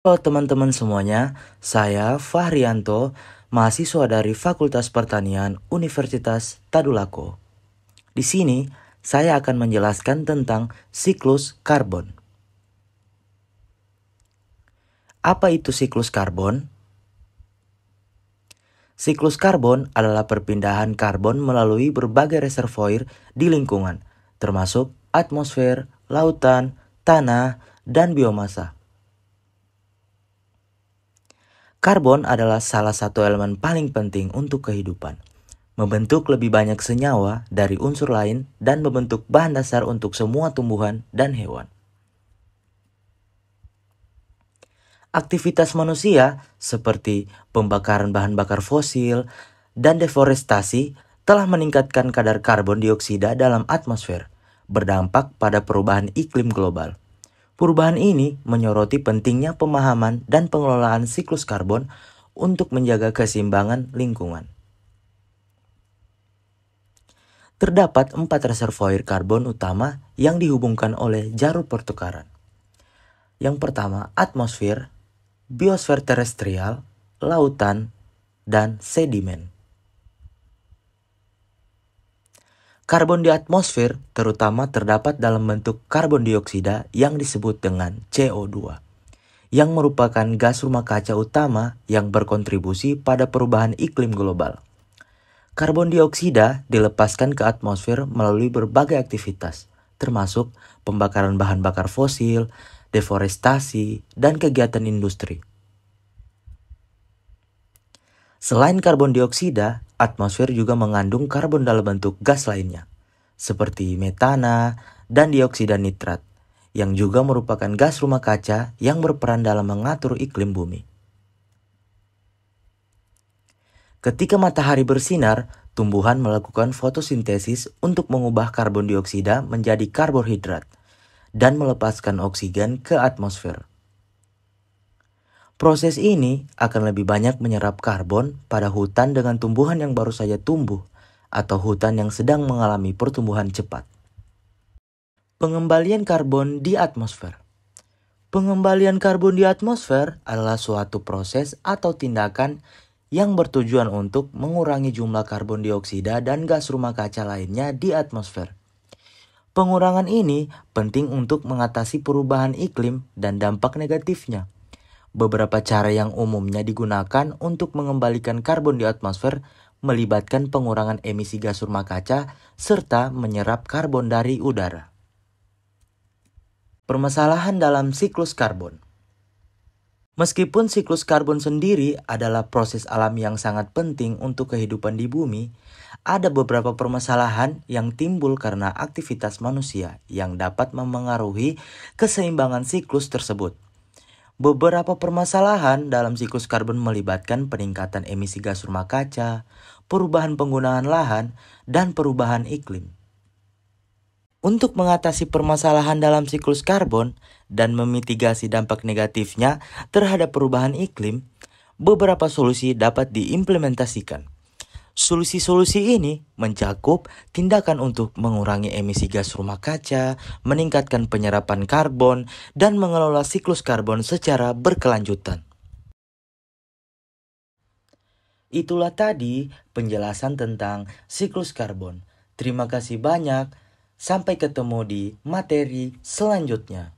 Halo teman-teman semuanya, saya Fahrianto, mahasiswa dari Fakultas Pertanian Universitas Tadulako. Di sini, saya akan menjelaskan tentang siklus karbon. Apa itu siklus karbon? Siklus karbon adalah perpindahan karbon melalui berbagai reservoir di lingkungan, termasuk atmosfer, lautan, tanah, dan biomasa. Karbon adalah salah satu elemen paling penting untuk kehidupan. Membentuk lebih banyak senyawa dari unsur lain dan membentuk bahan dasar untuk semua tumbuhan dan hewan. Aktivitas manusia seperti pembakaran bahan bakar fosil dan deforestasi telah meningkatkan kadar karbon dioksida dalam atmosfer, berdampak pada perubahan iklim global. Perubahan ini menyoroti pentingnya pemahaman dan pengelolaan siklus karbon untuk menjaga keseimbangan lingkungan. Terdapat 4 reservoir karbon utama yang dihubungkan oleh jalur pertukaran. Yang pertama, atmosfer, biosfer terestrial, lautan, dan sedimen. Karbon di atmosfer terutama terdapat dalam bentuk karbon dioksida yang disebut dengan CO2, yang merupakan gas rumah kaca utama yang berkontribusi pada perubahan iklim global. Karbon dioksida dilepaskan ke atmosfer melalui berbagai aktivitas, termasuk pembakaran bahan bakar fosil, deforestasi, dan kegiatan industri. Selain karbon dioksida, atmosfer juga mengandung karbon dalam bentuk gas lainnya, seperti metana dan dioksida nitrat, yang juga merupakan gas rumah kaca yang berperan dalam mengatur iklim bumi. Ketika matahari bersinar, tumbuhan melakukan fotosintesis untuk mengubah karbon dioksida menjadi karbohidrat dan melepaskan oksigen ke atmosfer. Proses ini akan lebih banyak menyerap karbon pada hutan dengan tumbuhan yang baru saja tumbuh atau hutan yang sedang mengalami pertumbuhan cepat. Pengembalian karbon di atmosfer. Pengembalian karbon di atmosfer adalah suatu proses atau tindakan yang bertujuan untuk mengurangi jumlah karbon dioksida dan gas rumah kaca lainnya di atmosfer. Pengurangan ini penting untuk mengatasi perubahan iklim dan dampak negatifnya. Beberapa cara yang umumnya digunakan untuk mengembalikan karbon di atmosfer melibatkan pengurangan emisi gas rumah kaca serta menyerap karbon dari udara. Permasalahan dalam siklus karbon. Meskipun siklus karbon sendiri adalah proses alam yang sangat penting untuk kehidupan di bumi, ada beberapa permasalahan yang timbul karena aktivitas manusia yang dapat memengaruhi keseimbangan siklus tersebut. Beberapa permasalahan dalam siklus karbon melibatkan peningkatan emisi gas rumah kaca, perubahan penggunaan lahan, dan perubahan iklim. Untuk mengatasi permasalahan dalam siklus karbon dan memitigasi dampak negatifnya terhadap perubahan iklim, beberapa solusi dapat diimplementasikan. Solusi-solusi ini mencakup tindakan untuk mengurangi emisi gas rumah kaca, meningkatkan penyerapan karbon, dan mengelola siklus karbon secara berkelanjutan. Itulah tadi penjelasan tentang siklus karbon. Terima kasih banyak. Sampai ketemu di materi selanjutnya.